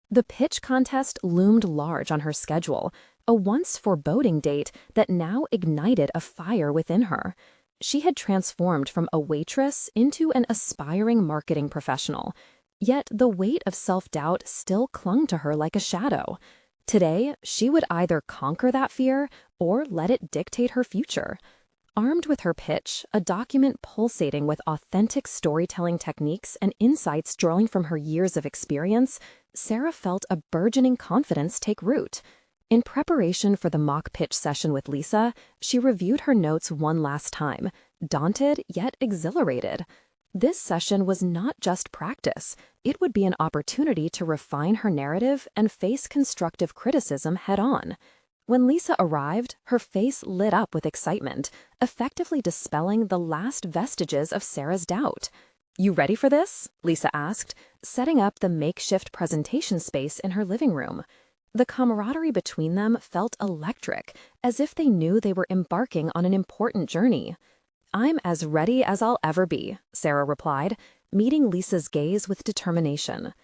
The pitch contest loomed large on her schedule. a once foreboding date that now ignited a fire within her. She had transformed from a waitress into an aspiring marketing professional, yet the weight of self-doubt still clung to her like a shadow. Today, she would either conquer that fear or let it dictate her future. Armed with her pitch, a document pulsating with authentic storytelling techniques and insights drawing from her years of experience, Sarah felt a burgeoning confidence take root. In preparation for the mock pitch session with Lisa, she reviewed her notes one last time, daunted yet exhilarated. This session was not just practice. It would be an opportunity to refine her narrative and face constructive criticism head-on. When Lisa arrived, her face lit up with excitement, effectively dispelling the last vestiges of Sarah's doubt. "You ready for this?" Lisa asked, setting up the makeshift presentation space in her living room. The camaraderie between them felt electric, as if they knew they were embarking on an important journey. "I'm as ready as I'll ever be," Sarah replied, meeting Lisa's gaze with determination.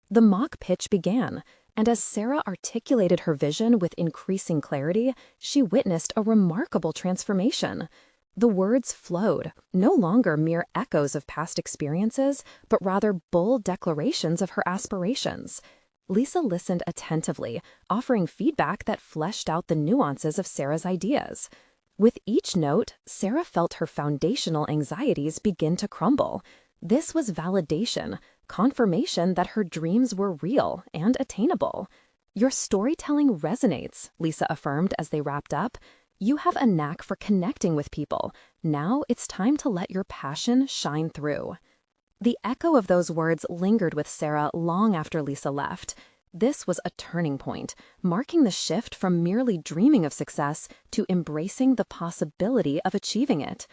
The mock pitch began, and as Sarah articulated her vision with increasing clarity, she witnessed a remarkable transformation. The words flowed, no longer mere echoes of past experiences, but rather bold declarations of her aspirations. Lisa listened attentively, offering feedback that fleshed out the nuances of Sarah's ideas. With each note, Sarah felt her foundational anxieties begin to crumble. This was validation, confirmation that her dreams were real and attainable. "Your storytelling resonates," Lisa affirmed as they wrapped up. "You have a knack for connecting with people. Now it's time to let your passion shine through." The echo of those words lingered with Sarah long after Lisa left. This was a turning point, marking the shift from merely dreaming of success to embracing the possibility of achieving it.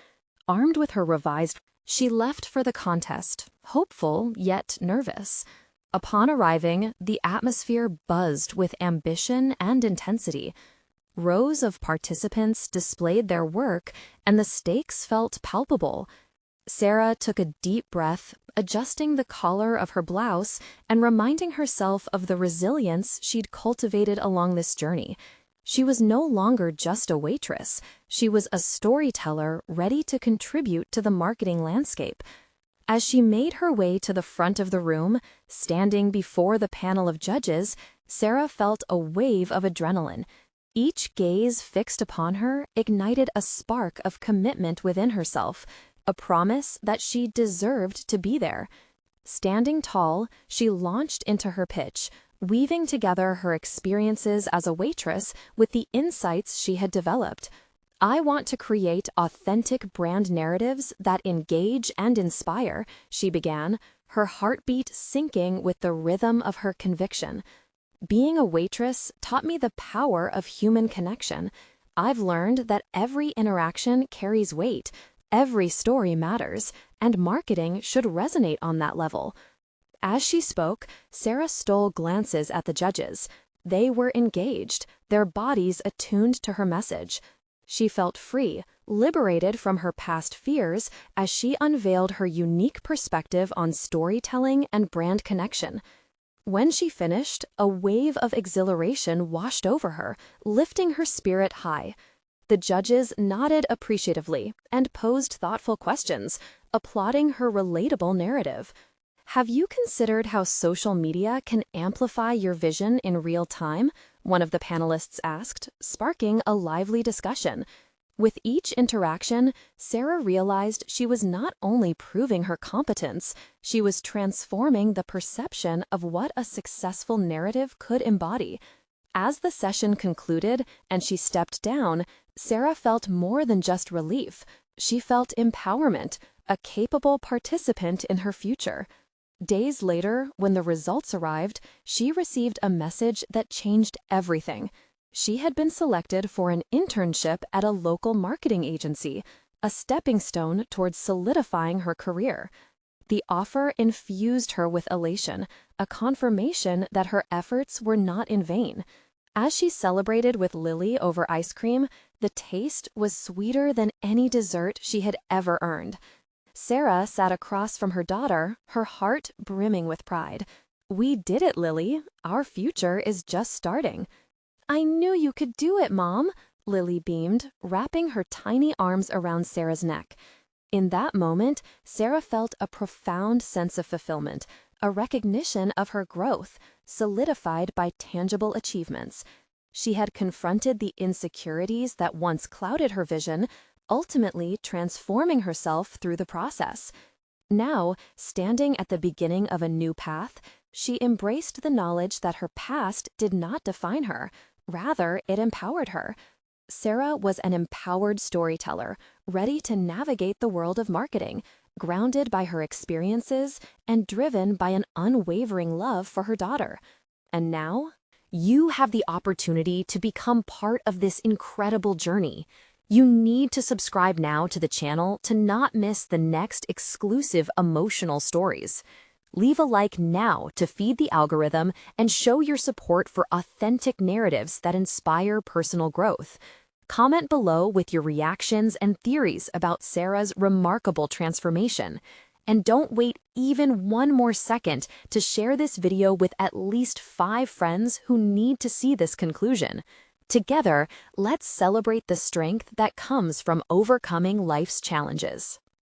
Armed with her revised, she left for the contest, hopeful yet nervous. Upon arriving, the atmosphere buzzed with ambition and intensity. Rows of participants displayed their work, and the stakes felt palpable. Sarah took a deep breath, adjusting the collar of her blouse and reminding herself of the resilience she'd cultivated along this journey. She was no longer just a waitress. She was a storyteller ready to contribute to the marketing landscape. As she made her way to the front of the room, standing before the panel of judges, Sarah felt a wave of adrenaline. Each gaze fixed upon her ignited a spark of commitment within herself, a promise that she deserved to be there. Standing tall, she launched into her pitch, weaving together her experiences as a waitress with the insights she had developed. "I want to create authentic brand narratives that engage and inspire," she began, her heartbeat syncing with the rhythm of her conviction. "Being a waitress taught me the power of human connection. I've learned that every interaction carries weight. Every story matters, and marketing should resonate on that level." As she spoke, Sarah stole glances at the judges. They were engaged, their bodies attuned to her message. She felt free, liberated from her past fears as she unveiled her unique perspective on storytelling and brand connection. When she finished, a wave of exhilaration washed over her, lifting her spirit high. The judges nodded appreciatively and posed thoughtful questions, applauding her relatable narrative. "Have you considered how social media can amplify your vision in real time?" one of the panelists asked, sparking a lively discussion. With each interaction, Sarah realized she was not only proving her competence, she was transforming the perception of what a successful narrative could embody. As the session concluded and she stepped down, Sarah felt more than just relief. She felt empowerment, a capable participant in her future. Days later, when the results arrived, she received a message that changed everything. She had been selected for an internship at a local marketing agency, a stepping stone towards solidifying her career. The offer infused her with elation, a confirmation that her efforts were not in vain. As she celebrated with Lily over ice cream, the taste was sweeter than any dessert she had ever earned. Sarah sat across from her daughter, her heart brimming with pride. "We did it, Lily. Our future is just starting." I knew you could do it, Mom, Lily beamed, wrapping her tiny arms around Sarah's neck. In that moment, Sarah felt a profound sense of fulfillment, a recognition of her growth, solidified by tangible achievements. She had confronted the insecurities that once clouded her vision, ultimately transforming herself through the process. Now, standing at the beginning of a new path, she embraced the knowledge that her past did not define her. Rather, it empowered her. Sarah was an empowered storyteller, ready to navigate the world of marketing, grounded by her experiences and driven by an unwavering love for her daughter. And now, you have the opportunity to become part of this incredible journey. You need to subscribe now to the channel to not miss the next exclusive emotional stories. Leave a like now to feed the algorithm and show your support for authentic narratives that inspire personal growth. Comment below with your reactions and theories about Sarah's remarkable transformation. And don't wait even one more second to share this video with at least 5 friends who need to see this conclusion. Together, let's celebrate the strength that comes from overcoming life's challenges.